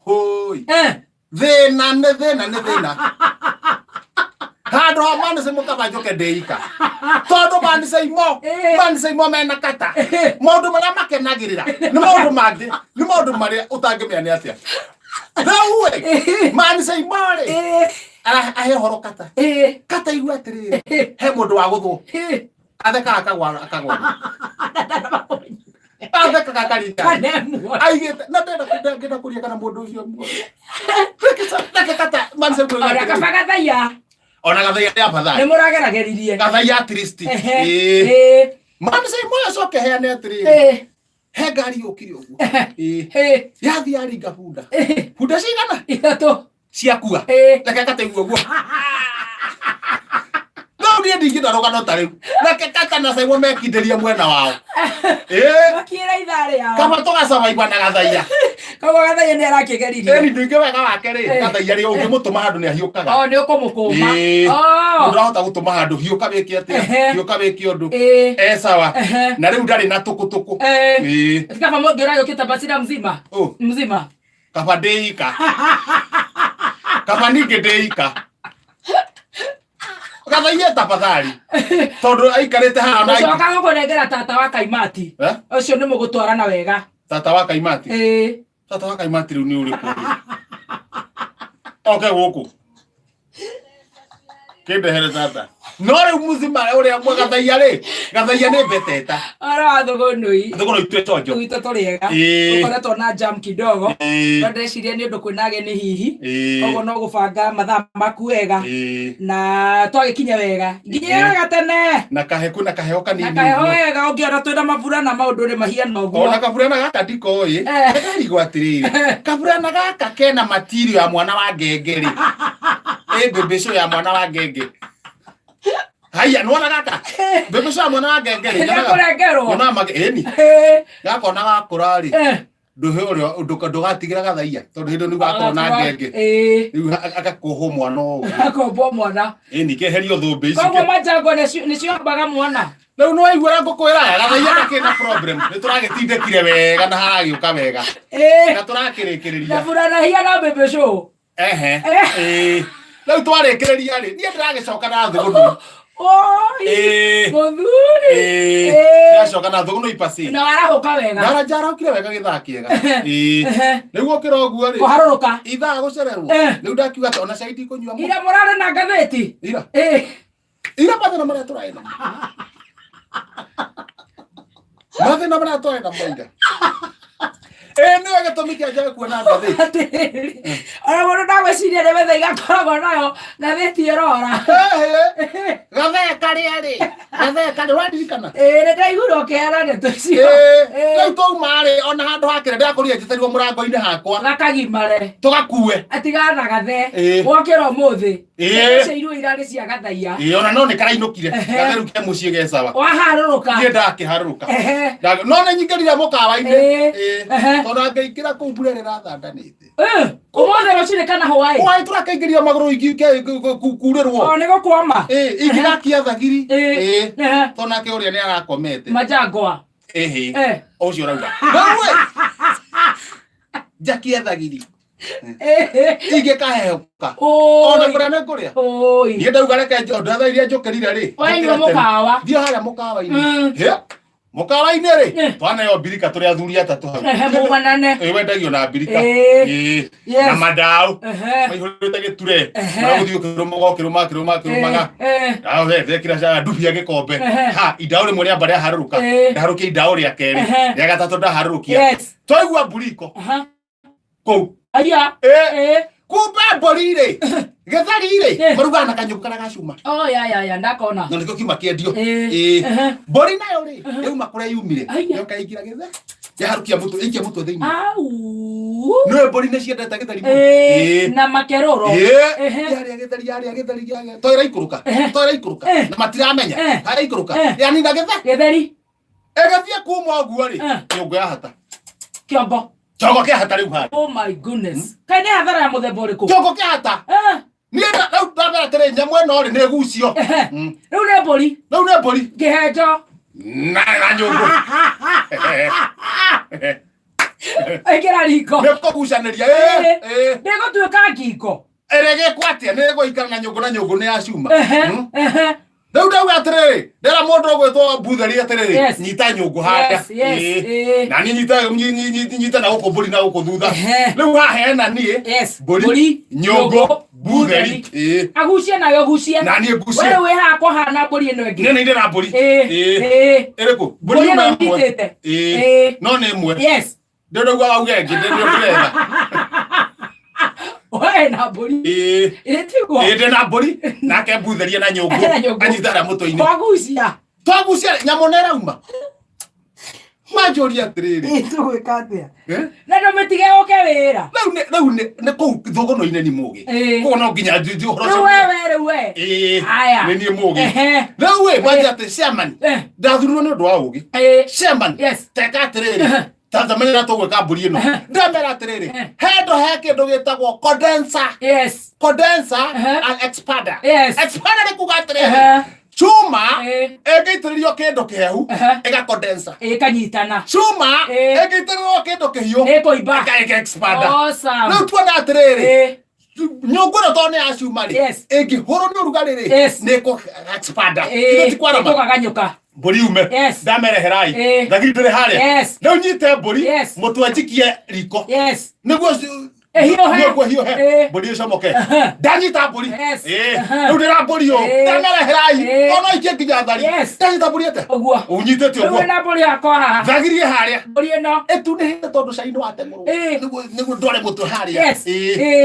Hoi. Thina nä thina. Handå ha mani se mukaba njoke ndeika. Tondu mani se imo mena kata. Maundu maria makenagirira. Ni maundu mangi. Ni maundu maria utangimenya atia. Rauwe. Mani se imo ri. Ahe horo kata. Kata igua atiriri. He mundu wa guthwo. Atheka akagwa. Atheka gakarita. Aigite na ndenda kuria kana mundu ucio. Kata mani se imo. Ora kabagathaia. Ona gathaia ya bathai. Ni muragerageririe. Gathaia at least. Mani se imo acoke heane atiriri. He ngari yukire uguo. Yathi yaringa bunda. Bunda cigana? Ithatũ. Ciakua. Reke kateigua uguo. No ni ndingida rogano ta riu. Reke kata na saigwo mekinderia mwena wao. Makira ithari yao. Kaba tugacaba igwa na gathaia. Kago gathaia ni arakigeririe. Ni ndinge wega wake ri. Gathaia ri ungimutuma handu ni ahiukaga. Ni ukumukuma. Ndurahota gutuma handu hiuka wiki atia. Hiuka wiki undu. Sawa. Na riu ndari na tukutuku. Kaba mongira yokita basira mzima. Mzima. Kaba ndeika. Kaba ninge ndeika. Gathaia tapathari. Tondu aikarite haha na ucoka gukunengera tata wa Kaimati. Ucio ni mugutwarana wega. Tata wa Kaimati. Tata wa Kaimati riu ni uriku. Okay guku. Kindehere tata. No riu muzima uria mwe gathaia ri. Gathaia ni beteta. Ara thugunui. Thugunui twetonjo. Tuito turiega. Ukoretwo na jam kidogo. No ndeciria ni undu kwina ageni hihi. Koguo no gubanga mathaa maku wega. Na twagikinya wega. Nginya gatene. Na kaheku na kaheo kanini. Na kaheo wega ungiona twina mabura na maundu ri mahiana uguo. Ona kaburana gaka ndikoi. Ndarigo atiriri. Kaburana gaka kena material ya mwana wa ngengeri. Bebeco ya mwana wa ngenge. Haya nona gaka. Bebeco ya mwana wa ngengeri. Nona mageni. Gaka ona gakurari. Nduhe urio ndugatigira gathaia. Tondu hindu ni gakona ngenge. Riu agakoho mwana uyu. Akombo mwana. Nikeherio thumbi ici. Koguo majango nicio mbaga mwana. Riu no aigua ngukwira gathaia gakina problem. Ni turagitindekire wega na haragiuka wega. Na turakirikiriria. Na burana hiana bebeco. Riu twarekereria ri. Nie ndiragicoka na thugunu. Muthuri. Ndacoka na thugunu ipasi. Na warahuka wega. Ndarajara ukire wega githaa kiega. Niguo kira uguo ri. Kuharuruka. Ithaa gucererwo. Riu ndakiuga ta ona caidi kunyua mu. Ira murare na ngatheti. Ira pathina maria turaina. Mathina maria turaina moiga. Niwe gĩtũmi kĩa njaga kuona ngathĩti. Ona mũndũ ndagwĩciria nĩ metha igakoragwo nayo ngathĩti ĩrora. Gatheka rĩarĩ. Gatheka ndĩrandirikana. Nĩ ndaiguire ũkĩheana ndeto icio. Rĩu twauma rĩ ona handũ hakĩrĩa ndĩrakorirwo njĩtĩirwo mũrango-inĩ hakwa. Gakagimare. Tũgakue. Atigana na gathe. Wokĩra ũmũthĩ. Ciairwo irarĩ cia gathaia. Ona no nĩ karainũkire. Gathe rĩu ke mũciĩ ge sawa. Waharũrũka. Niĩ ndakĩharũrũka. No nĩ nyingĩrire mũkawa-inĩ. Tondu ngaikira kuu mbura ĩrathandanĩte. Ũmũthĩ rũcinĩ kana hwaĩ? Hwaĩ tũrakaingĩria magũrũ kurĩrwo. Nĩ gũkwama. Ingĩgakia thagiri. Tondu nake ũrĩa nĩ arakomete. Majangwa. Ũcio ũrauga. Njakie thagiri. Ingĩkahehuka. Ona kũrĩa nĩ ngũrĩa. Niĩ ndauga reke ndatha iria njũkĩrire rĩ. Wanyua mũkawa. Thiĩ harĩa mũkawa-inĩ. Mũkawa-inĩ rĩ twaneo mbirika tũrĩ athuri atatũ hau. Mũganane. Wendagio na mbirika. Na mandau. Maihũrĩte gĩture. Maragũthiĩ ũkĩrũmaga. Thekĩra caga ndubia gĩkombe. Indaũ rĩmwe rĩamba rĩaharũrũka. Ndaharũkia indaũ rĩa kerĩ. Rĩa gatatũ ndaharũrũkia. Twaigua mburiko. Kũu. Kumbe mbũri rĩ. Gĩthari rĩ. Marugaga na kanyũmbu karĩa gacuma. Ya ndakona. Na nĩkĩo kiuma kĩendio. Mbũri nayo rĩ. Yauma kũrĩa yumire. Yoka ĩingĩra gĩthe. Yaharukia mũtwe. Ĩikia mũtwe thĩinĩ. Nĩwe mbũri nĩciendete gĩthari. Na makeroro. Yarĩa gĩthari. To ĩraikũrũka. Na matiramenya. Ĩraikũrũka. Yanina gĩtheri. Ĩgathiĩ kuma ũguo rĩ. Nyũngũ yahata. Kĩongo. Kĩongo kĩahata rĩu handũ. Oh my goodness. Kaĩ nĩ hathara ya mũthemba ũrĩkũ? Kĩongo kĩahata. Niĩ rĩu ndambere atĩrĩ nyamũ ĩno rĩ nĩ gucio. Rĩu nĩ mbũri. Kĩhenjo. Na nyũngũ. Ekera riko. Niko gucaniria Ndego tuika ngiko. Erege kwatia nego ikara na nyũngũ nĩ acuma. Rĩu ndauga atĩrĩrĩ, ndĩra mũndũ ũgwĩtwo Mbutheri atĩrĩrĩ, nyita nyũngũ harĩa. Na niĩ nyita na gũkũ mbũri na gũkũ thutha. Rĩu haha hena niĩ, mbũri, nyũngũ, Mbutheri. Agucie nayo gucie. Na niĩ ngucie. Wewe wĩ haha kũhana mbũri ĩno ĩngĩ. Nĩ na mbũri. Ĩrĩkũ? Mbũri ĩno nyitĩte. No nĩ ĩmwe. Ndĩrauga auge ĩngĩ ndĩretha. Oe na mbũri. Ĩtiguo. Ndĩna mbũri nake Mbutheri na nyũngũ. Anyitara mũtwe-inĩ. Twagucia nyamũ nĩ ĩrauma. Manjũria atĩrĩrĩ. Tũgwĩka atĩa? Na ndũmĩtige ũke wĩra. Rĩu nĩ kũu thũgũno-inĩ nĩ mũgĩ. Kũu no nginya njuju ũhoro ũcio. Rĩu we. Aya. Nĩ niĩ mũgĩ. Rĩu we mwanjia atĩ Chairman. Ndathurirwo nĩ ũndũ wa ũgĩ. Chairman. Teka atĩrĩrĩ. Tanzania tũgwĩka mbũri ĩno. Ndamera atĩrĩrĩ. He kĩndũ gĩtagwo condenser. Condenser and expander. Expander nĩ kuga atĩrĩrĩ. Chuma ĩngĩitĩrĩrio kĩndũ kĩhehu ĩgakondensa. Ĩkanyitana. Chuma ĩngĩitĩrĩrio kĩndũ kĩhiũ ĩkoimba. Ĩka-expanda. Rĩu tuona atĩrĩrĩ. Nyũngũ ĩno tondũ nĩ ya cuma rĩ. Ĩngĩhũrwo nĩ ũrugarĩ rĩ. Nĩ ĩkũ-expanda. Ĩkũgaganyũka. Mbũri ume. Ndamereherai. Thagiri ndĩrĩ harĩa. Rĩu nyite mbũri. Mũtwe njikie riko. Nĩguo hiũhe mbũri ĩcomoke. Ndanyita mbũri. Rĩu ndĩra mbũri ũũ. Ndamereherai. Ona ikie nginya thari. Ndanyita mbũri ĩte. Ũnyitĩte ũguo. Rĩu na mbũri yakwa haha. Thagiri harĩa. Mbũri ĩno. Ĩtunĩhĩte tondũ cai nĩ watemũrwo. Nĩguo ndware mũtwe harĩa.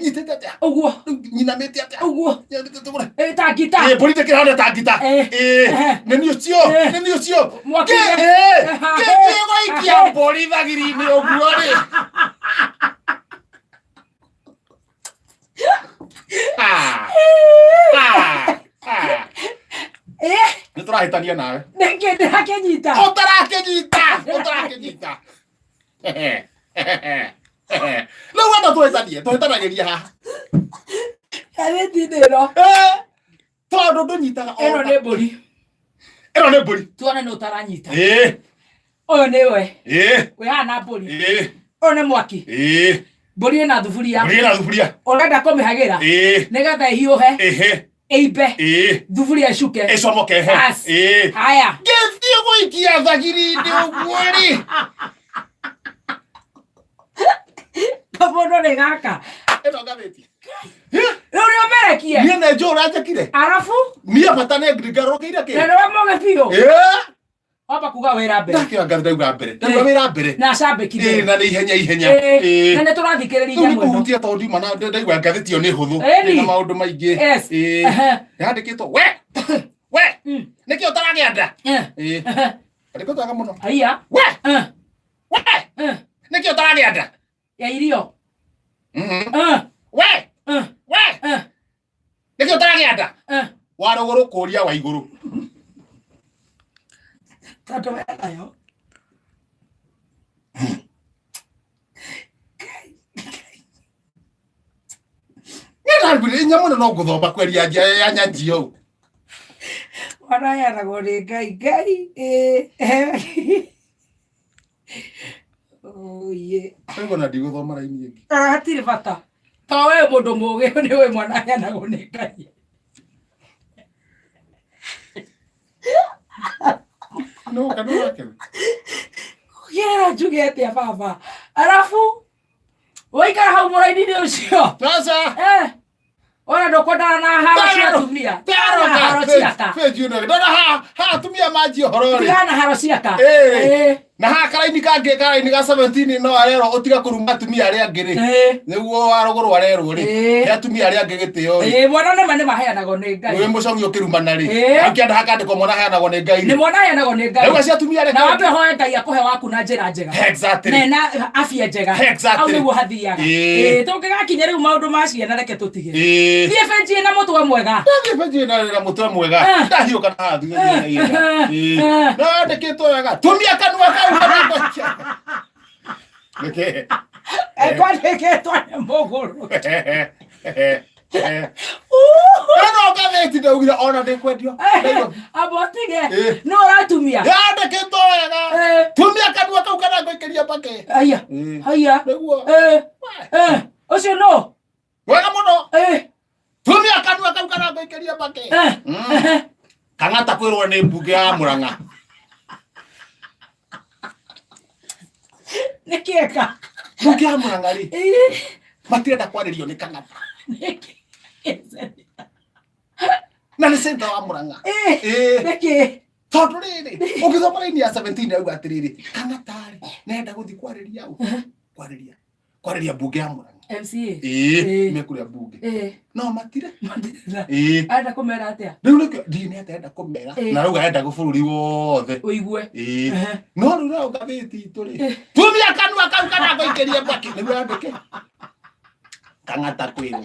Nyitĩte atĩa. Ũguo. Nyinamĩte atĩa. Ũguo. Ta ngita. Mbũri ndĩkĩhana ta ngita. Nĩ niĩ ũcio. Nĩ niĩ ũcio. Gĩgũikia mbũri thagiri-inĩ ũguo rĩ. Nĩ tũrahĩtania nawe. Ndĩrakĩnyita. Ũtarakĩnyita. Rĩu wenda tũhĩtanagĩria haha. Harĩti ĩno. Tondũ ndũnyitaga. Ĩno nĩ mbũri. Tuone nĩ ũtaranyita. Ũyũ nĩ we. Wĩhana mbũri. Ũyũ nĩ mwaki. Mbũri ĩna thuburia. Ũrenda kũmĩhagĩra. Nĩgetha ĩhiũhe. Ĩimbe. Thuburia ĩcuke. Ĩcomoke. Haya. Gĩthiĩ gũikia thagiri-inĩ ũguo rĩ. Kabono nĩ gaka. Ĩno ngathĩti. Rĩu nĩ ũmerekie. Niĩ nĩ njũra njĩkire. Arabu. Niĩ bata nĩ ngarũkĩire kĩ. Na nĩwe mũgĩ biũ. Wamba kuga wĩra mbere. Ndakĩra ndauga mbere. Ndauga wĩra mbere. Na cambĩkire. Na nĩ ihenya. Na nĩ tũrathikĩrĩria nyamũ ĩno. Nĩkũhutia tondũ ndiuma na ndaigua ngathĩti ĩyo nĩ hũthũ. Ĩna maũndũ maingĩ. Yandĩkĩtwo we. Nĩkĩ ũtaragĩa nda? Andĩkĩtwo wega mũno. Aya. We. Nĩkĩ ũtaragĩa nda? Ya irio. We. Nĩkĩ ũtaragĩa nda? Wa rũgũrũ kũria wa igũrũ. Tato ayo. Nĩrambire nyamũ no ngũthomba kweria ya nyanjio. Wana yaragwo nĩ Ngai. Oye. Ego na ndigũthoma raini ĩngĩ. Hatirĩ bata. Ta we mũndũ mũgĩ nĩ we mwana yaragwo nĩ Ngai. No, kanũ wake. Kũgerera njuge atĩa baba. Arabu waikara hau mũraini-inĩ ũcio. Sasa. Ona ndũkwendana na haro cia atumia. Haro ciaka. Ndona ha atumia manjia ũhoro rĩ. Tigana haro ciaka. Na ha karaini kangĩ karaini ga 17 no arero ũtiga kũruma atumia arĩa angĩ rĩ. Nĩguo warũgũrũ arerwo rĩ. Nĩ atumia arĩa angĩ gĩtĩo rĩ. Mwana nĩ maheanagwo nĩ Ngai. Wĩ mũcongi ũkĩrumana rĩ. Akĩenda hakandĩkwo mwana aheanagwo nĩ Ngai. Nĩ mwana aheanagwo nĩ Ngai. Rĩu cia atumia rĩ. Na wambe hoye Ngai akũhe waku na njĩra njega. Exactly. Na afya njega. Au nĩguo hathiaga. Tũngĩgakinya rĩu maũndũ ma ciana reke tũtige. Thiĩ benji na mũtwe mwega. Thiĩ benji na mũtwe mwega. Ndahiũka na hathu. No ndĩkĩtwo wega. Tumia kanua kau. Okay. Kwandĩkĩtwo nĩ mũgũrũ. No ngathĩ eti ndaugire ona ndikwendio abotige no ratumia yandikitwo wega tumia kanua kau kana ngoikeria pake haya ucio no wega muno tumia kanua kau kana ngoikeria pake kang'ata kwirwo ni mbunge ya Murang'a nikieka mbunge ya Murang'a ri matirenda kwaririo ni Kang'ata na ni center wa Murang'a niki tondu riri ugithoma raini ya 17 auga atiriri Kang'ata ri nenda guthi kwariria au kwariria mbunge ya Murang'a MCA mekuria mbunge no matire anda kumera atia riu nikio ndine atenda kumera na ruga enda gubururi wothe uigue no riu na ugathiti ituri tumia kanua kau kana ngoikerie mbaki niguo andike Kang'ata kwirwo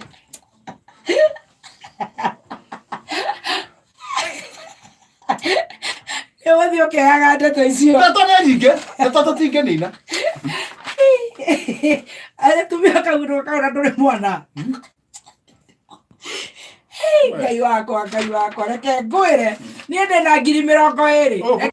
wathi ukeaga ndeto icio ndeto ni nyingi ndeto tutingenina ale tumia kagundo kaura nduri mwana Ngai wakwa reke ngwire niĩ ndĩ na 20,000